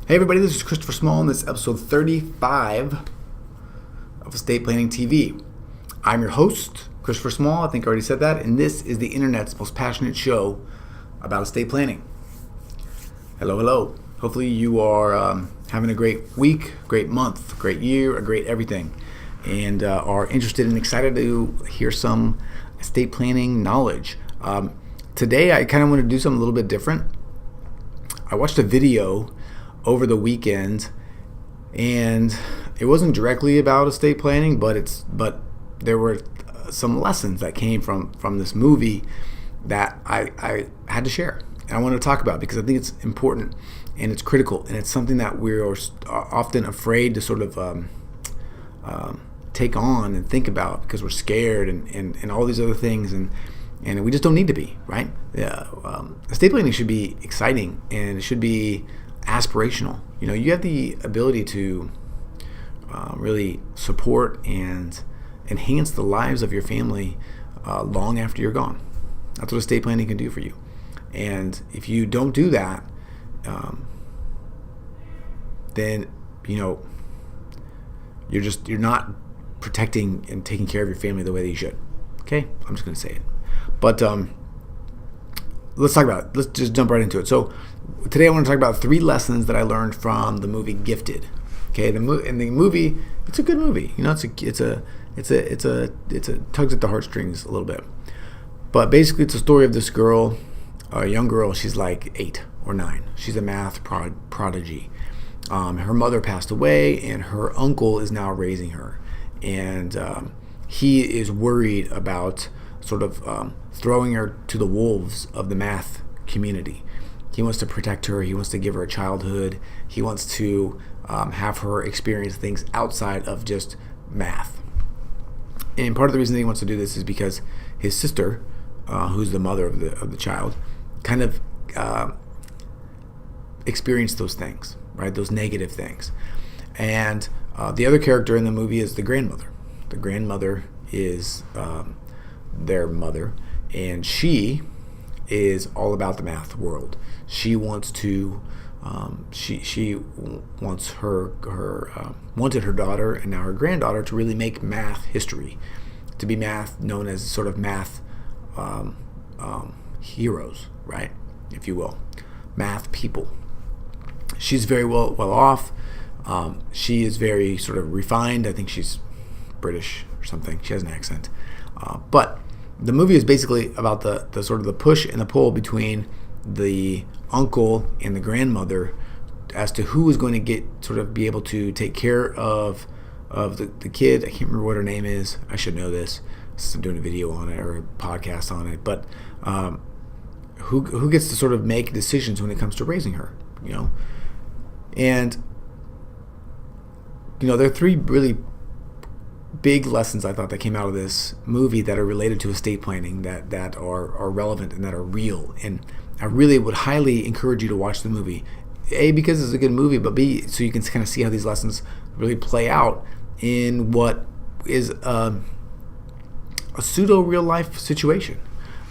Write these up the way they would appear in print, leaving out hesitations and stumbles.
Hey everybody, this is Christopher Small, and this is episode 35 of Estate Planning TV. I'm your host, Christopher Small, I think I already said that, and this is the internet's most passionate show about estate planning. Hello. Hopefully you are having a great week, great month, great year, a great everything, and are interested and excited to hear some estate planning knowledge. Today I kind of want to do something a little bit different. I watched a video over the weekend, and it wasn't directly about estate planning, but there were some lessons that came from this movie that I had to share, and I want to talk about because I think it's important and it's critical, and it's something that we're often afraid to sort of take on and think about because we're scared and all these other things, and we just don't need to be, right? Estate planning should be exciting, and it should be aspirational. You know, you have the ability to really support and enhance the lives of your family long after you're gone. That's what estate planning can do for you. And if you don't do that, then you're not protecting and taking care of your family the way that you should. Okay, I'm just going to say it. But let's talk about it. Let's just jump right into it. So today I want to talk about 3 lessons that I learned from the movie Gifted. Okay, the movie, it's a good movie. You know, it's a tugs at the heartstrings a little bit. But basically, it's a story of this girl, a young girl. She's like 8 or 9. She's a math prodigy. Her mother passed away, and her uncle is now raising her, and he is worried about sort of throwing her to the wolves of the math community. He wants to protect her. He wants to give her a childhood. He wants to have her experience things outside of just math. And part of the reason that he wants to do this is because his sister, who's the mother of the child, kind of experienced those things, right? Those negative things. And the other character in the movie is the grandmother. The grandmother is their mother, and she is all about the math world. She wants to she wants wanted her daughter and now her granddaughter to really make math history, to be math known as sort of math heroes, right, if you will, math people. She's very well off. She is very sort of refined. I think she's British or something. She has an accent. But the movie is basically about the sort of the push and the pull between the uncle and the grandmother as to who is going to be able to take care of the kid. I can't remember what her name is. I should know this since I'm doing a video on it or a podcast on it. But who gets to sort of make decisions when it comes to raising her, you know? And there are 3 really big lessons I thought that came out of this movie that are related to estate planning that are relevant and that are real. And I really would highly encourage you to watch the movie. A, because it's a good movie, but B, so you can kind of see how these lessons really play out in what is a pseudo real life situation.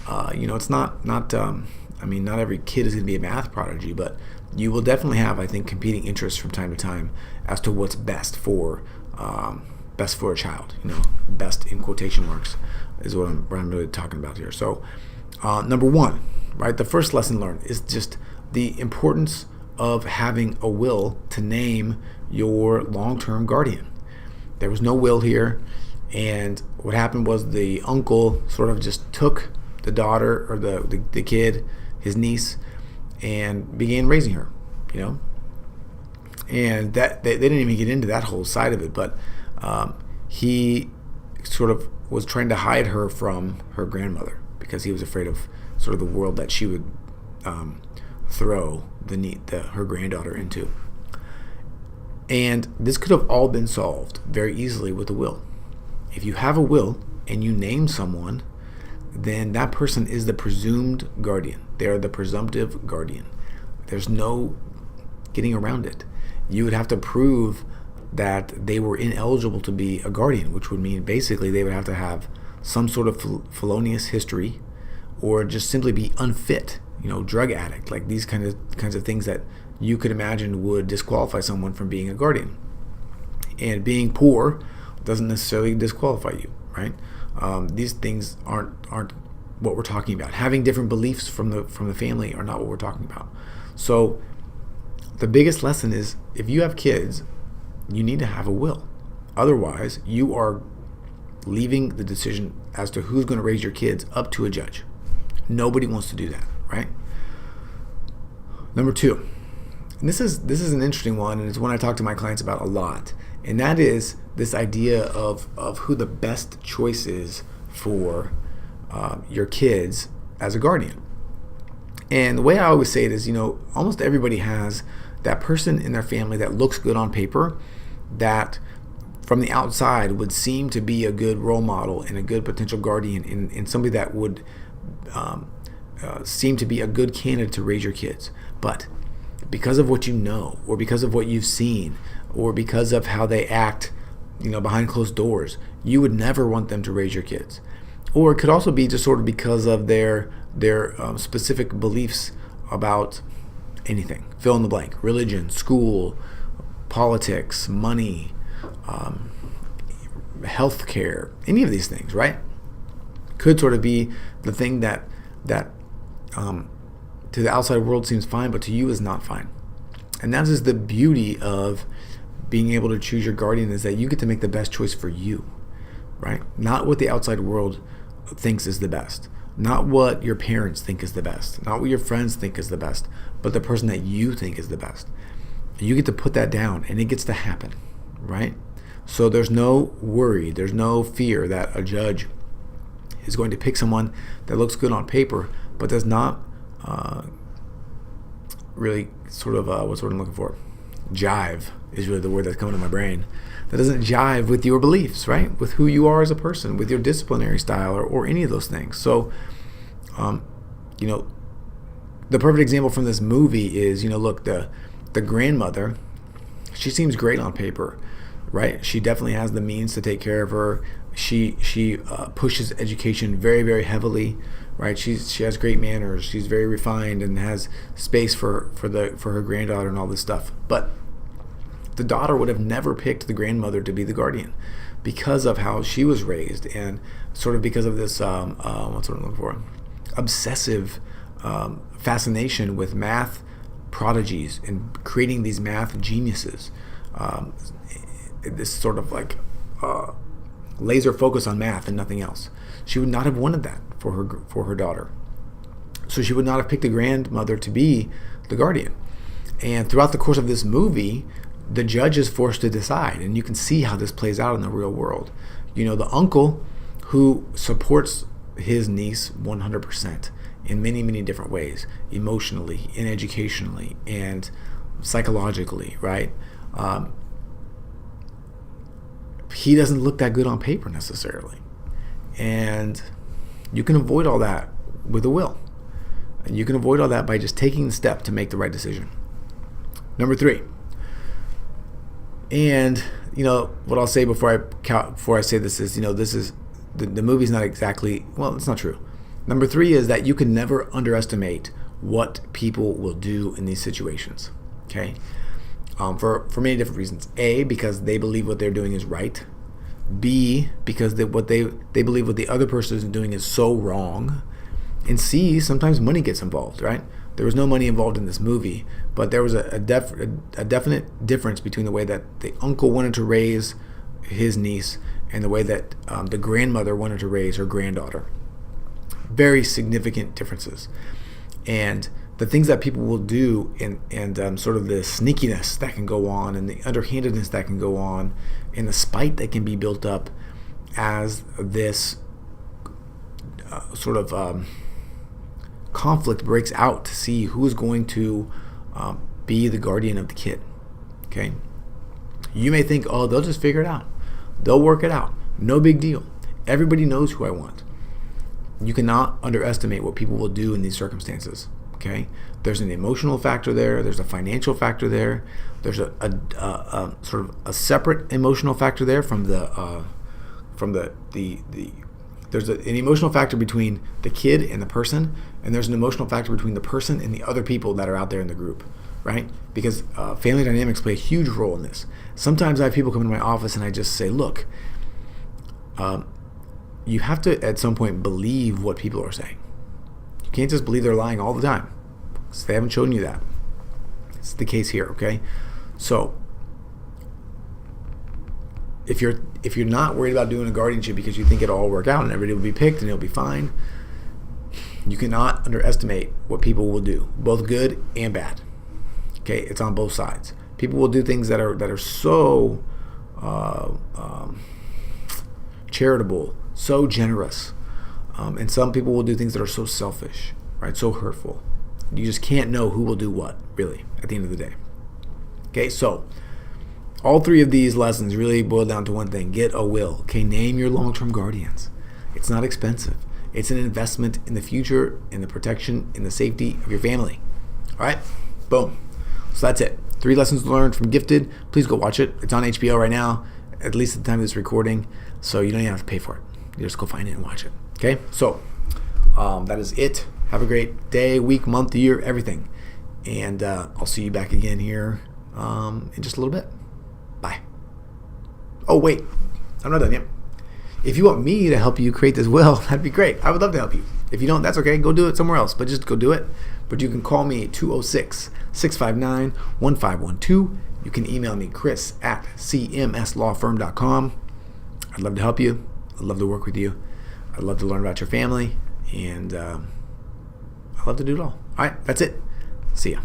It's not every kid is going to be a math prodigy, but you will definitely have, I think, competing interests from time to time as to what's best for a child. Best in quotation marks is what I'm really talking about here. So number 1, right, the first lesson learned is just the importance of having a will to name your long-term guardian. There was no will here, and what happened was the uncle sort of just took the daughter or the kid, his niece, and began raising her, and that they didn't even get into that whole side of it, but he sort of was trying to hide her from her grandmother because he was afraid of sort of the world that she would throw her granddaughter into. And this could have all been solved very easily with a will. If you have a will and you name someone, then that person is the presumed guardian. They are the presumptive guardian. There's no getting around it. You would have to prove that they were ineligible to be a guardian, which would mean basically they would have to have some sort of felonious history or just simply be unfit, drug addict, like these kinds of things that you could imagine would disqualify someone from being a guardian. And being poor doesn't necessarily disqualify you, right? These things aren't what we're talking about. Having different beliefs from the family are not what we're talking about. So the biggest lesson is, if you have kids, you need to have a will. Otherwise, you are leaving the decision as to who's going to raise your kids up to a judge. Nobody wants to do that, right? Number 2, and this is an interesting one, and it's one I talk to my clients about a lot, and that is this idea of who the best choice is for your kids as a guardian. And the way I always say it is, almost everybody has that person in their family that looks good on paper, that from the outside would seem to be a good role model and a good potential guardian, and somebody that would seem to be a good candidate to raise your kids. But because of what you know, or because of what you've seen, or because of how they act, behind closed doors, you would never want them to raise your kids. Or it could also be just sort of because of their specific beliefs about anything. Fill in the blank. Religion, school, politics, money, healthcare, any of these things, right? Could sort of be the thing that to the outside world seems fine, but to you is not fine. And that is the beauty of being able to choose your guardian, is that you get to make the best choice for you, right? Not what the outside world thinks is the best, not what your parents think is the best, not what your friends think is the best, but the person that you think is the best. And you get to put that down, and it gets to happen, right? So there's no worry, there's no fear that a judge is going to pick someone that looks good on paper, but does not really sort of, what's the word I'm looking for? Jive is really the word that's coming to my brain. That doesn't jive with your beliefs, right? With who you are as a person, with your disciplinary style, or any of those things. So, the perfect example from this movie is, look, the grandmother, she seems great on paper, right? She definitely has the means to take care of her. She pushes education very, very heavily, right? She has great manners. She's very refined and has space for her granddaughter and all this stuff. But the daughter would have never picked the grandmother to be the guardian because of how she was raised, and sort of because of this what's what I'm looking for, obsessive fascination with math prodigies and creating these math geniuses. This sort of like laser focus on math and nothing else. She would not have wanted that for her daughter. So she would not have picked the grandmother to be the guardian. And throughout the course of this movie, the judge is forced to decide, and you can see how this plays out in the real world. The uncle who supports his niece 100% in many, many different ways, emotionally and educationally and psychologically, right? He doesn't look that good on paper necessarily. And you can avoid all that with a will. And you can avoid all that by just taking the step to make the right decision. Number 3. And, what I'll say before I say this is, this is, the movie's not exactly, well, it's not true. Number 3 is that you can never underestimate what people will do in these situations, okay? For many different reasons. A, because they believe what they're doing is right. B, because they believe what the other person is doing is so wrong. And C, sometimes money gets involved, right? There was no money involved in this movie, but there was a definite difference between the way that the uncle wanted to raise his niece and the way that the grandmother wanted to raise her granddaughter. Very significant differences. And the things that people will do, and sort of the sneakiness that can go on, and the underhandedness that can go on, and the spite that can be built up as this sort of conflict breaks out to see who's going to be the guardian of the kid. Okay, you may think, oh, they'll just figure it out, they'll work it out, no big deal, everybody knows who I want. You cannot underestimate what people will do in these circumstances. Okay, there's an emotional factor there. There's a financial factor there. There's a sort of a separate emotional factor there from the there's an emotional factor between the kid and the person, and there's an emotional factor between the person and the other people that are out there in the group, right? Because family dynamics play a huge role in this. Sometimes I have people come into my office and I just say, look, you have to at some point believe what people are saying. You can't just believe they're lying all the time, because they haven't shown you that. It's the case here, okay? So if you're not worried about doing a guardianship because you think it'll all work out and everybody will be picked and it'll be fine, you cannot underestimate what people will do, both good and bad. Okay, it's on both sides. People will do things that are so charitable, so generous, and some people will do things that are so selfish, right? So hurtful. You just can't know who will do what, really, at the end of the day. Okay, so all three of these lessons really boil down to one thing: get a will. Okay, name your long-term guardians. It's not expensive. It's an investment in the future, in the protection, in the safety of your family. All right, boom. So that's it. 3 lessons learned from Gifted. Please go watch it. It's on HBO right now, at least at the time of this recording. So you don't even have to pay for it. You just go find it and watch it. Okay, so that is it. Have a great day, week, month, year, everything. And I'll see you back again here in just a little bit. Bye. Oh, wait. I'm not done yet. If you want me to help you create this will, that'd be great. I would love to help you. If you don't, that's okay. Go do it somewhere else, but just go do it. But you can call me at 206-659-1512. You can email me, chris@cmslawfirm.com. I'd love to help you. I'd love to work with you. I'd love to learn about your family. And I'd love to do it all. All right, that's it. See ya.